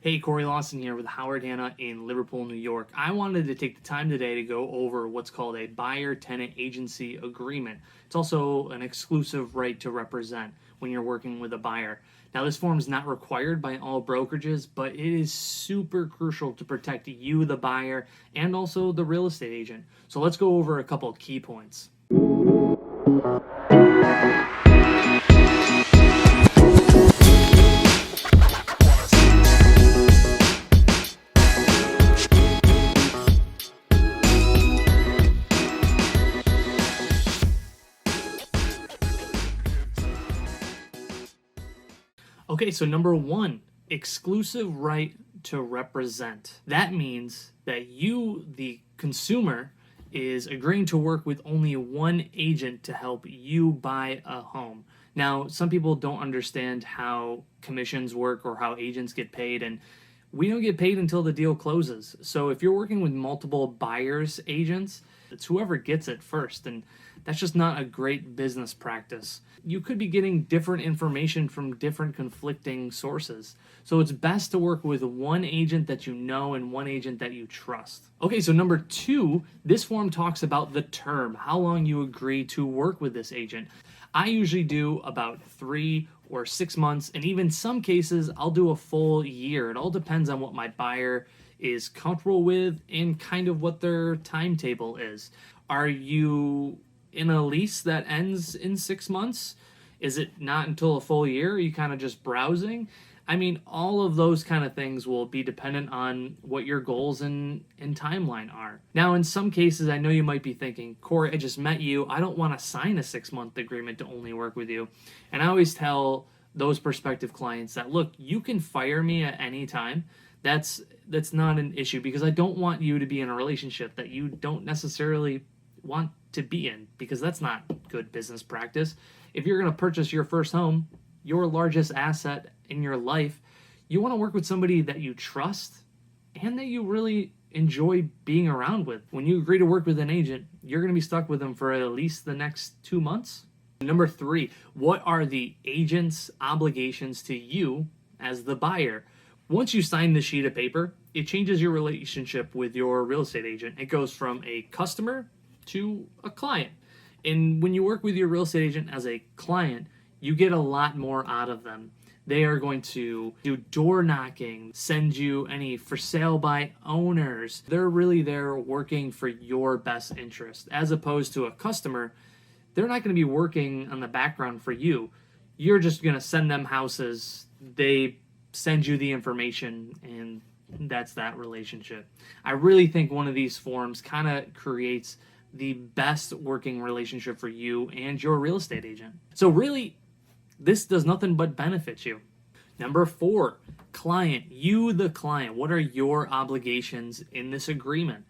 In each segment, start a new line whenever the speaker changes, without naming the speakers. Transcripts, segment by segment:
Hey, Corey Lawson here with Howard Hanna in Liverpool, New York. I wanted to take the time today to go over what's called a buyer-tenant agency agreement. It's also an exclusive right to represent when you're working with a buyer. Now, this form is not required by all brokerages, but it is super crucial to protect you, the buyer, and also the real estate agent. So let's go over a couple of key points. Okay, so number one, exclusive right to represent. That means that you, the consumer, is agreeing to work with only one agent to help you buy a home. Now, some people don't understand how commissions work or how agents get paid, and we don't get paid until the deal closes. So if you're working with multiple buyers agents, it's whoever gets it first, and that's just not a great business practice. You could be getting different information from different conflicting sources. So it's best to work with one agent that you know and one agent that you trust. Okay, so number two, this form talks about the term, how long you agree to work with this agent. I usually do about 3 or 6 months, and even some cases I'll do a full year. It all depends on what my buyer is comfortable with and kind of what their timetable is. Are you in a lease that ends in 6 months? Is it not until a full year? Are you kind of just browsing? I mean, all of those kind of things will be dependent on what your goals and timeline are. Now, in some cases, I know you might be thinking, Corey, I just met you. I don't want to sign a 6-month agreement to only work with you. And I always tell those prospective clients that, look, you can fire me at any time. That's not an issue, because I don't want you to be in a relationship that you don't necessarily want to be in, because that's not good business practice. If you're going to purchase your first home, your largest asset in your life, you want to work with somebody that you trust and that you really enjoy being around with. When you agree to work with an agent, you're going to be stuck with them for at least the next 2 months. Number three, what are the agent's obligations to you as the buyer? Once you sign the sheet of paper, it changes your relationship with your real estate agent. It goes from a customer to a client. And when you work with your real estate agent as a client, you get a lot more out of them. They are going to do door knocking, send you any for sale by owners. They're really there working for your best interest. As opposed to a customer, they're not going to be working on the background for you. You're just going to send them houses. They send you the information, and that's that relationship. I really think one of these forms kind of creates the best working relationship for you and your real estate agent. So really, this does nothing but benefit you. Number four, client. You, the client, what are your obligations in this agreement?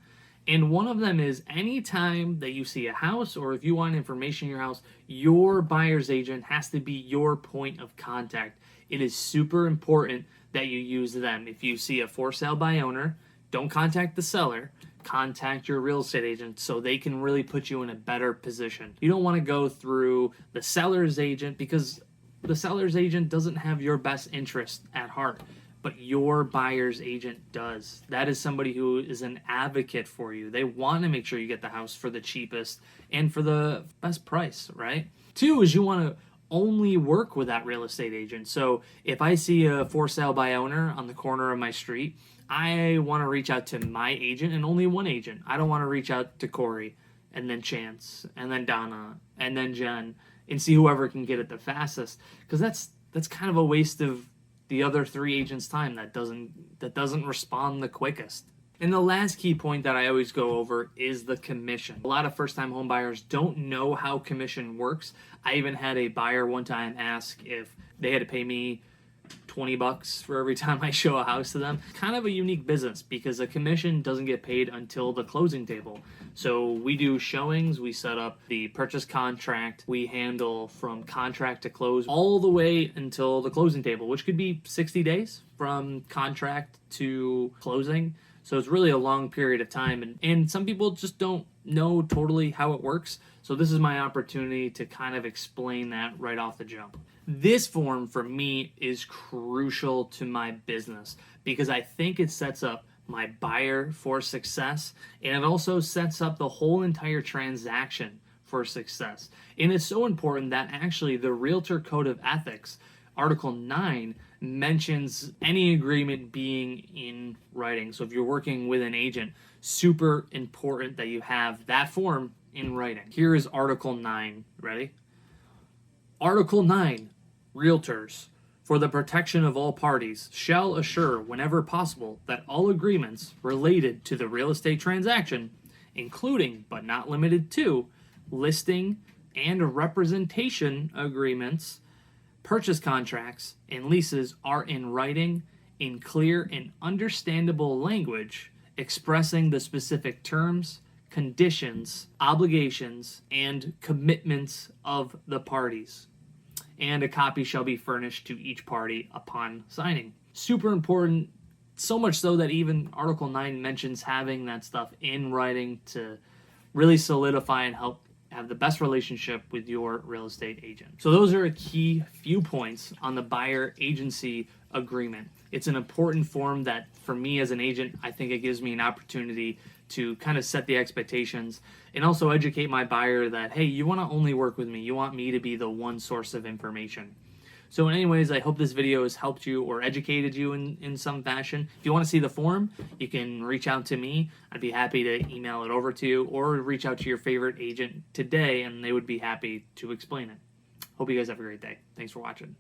And one of them is anytime that you see a house, or if you want information in your house, your buyer's agent has to be your point of contact. It is super important that you use them. If you see a for sale by owner, don't contact the seller. Contact your real estate agent so they can really put you in a better position. You don't want to go through the seller's agent, because the seller's agent doesn't have your best interest at heart, but your buyer's agent does. That is somebody who is an advocate for you. They want to make sure you get the house for the cheapest and for the best price, right? Two is you want to only work with that real estate agent. So if I see a for sale by owner on the corner of my street, I want to reach out to my agent and only one agent. I don't want to reach out to Corey and then Chance and then Donna and then Jen and see whoever can get it the fastest, because that's kind of a waste of the other 3 agents' time that doesn't respond the quickest. And the last key point that I always go over is the commission. A lot of first-time home buyers don't know how commission works. I even had a buyer one time ask if they had to pay me $20 for every time I show a house to them. Kind of a unique business, because a commission doesn't get paid until the closing table. So we do showings, we set up the purchase contract, we handle from contract to close all the way until the closing table, which could be 60 days from contract to closing. So it's really a long period of time, and some people just don't know totally how it works. So this is my opportunity to kind of explain that right off the jump. This form for me is crucial to my business because I think it sets up my buyer for success, and it also sets up the whole entire transaction for success. And it's so important that actually the Realtor Code of Ethics, Article 9, mentions any agreement being in writing. So if you're working with an agent, super important that you have that form in writing. Here is Article 9. Ready? Article 9. Realtors, for the protection of all parties, shall assure whenever possible that all agreements related to the real estate transaction, including but not limited to listing and representation agreements, purchase contracts, and leases, are in writing in clear and understandable language expressing the specific terms, conditions, obligations, and commitments of the parties. And a copy shall be furnished to each party upon signing. Super important, so much so that even Article 9 mentions having that stuff in writing to really solidify and help have the best relationship with your real estate agent. So those are a key few points on the buyer agency agreement. It's an important form that for me as an agent, I think it gives me an opportunity to kind of set the expectations and also educate my buyer that, hey, you want to only work with me. You want me to be the one source of information. So anyways, I hope this video has helped you or educated you in some fashion. If you want to see the form, you can reach out to me. I'd be happy to email it over to you, or reach out to your favorite agent today and they would be happy to explain it. Hope you guys have a great day. Thanks for watching.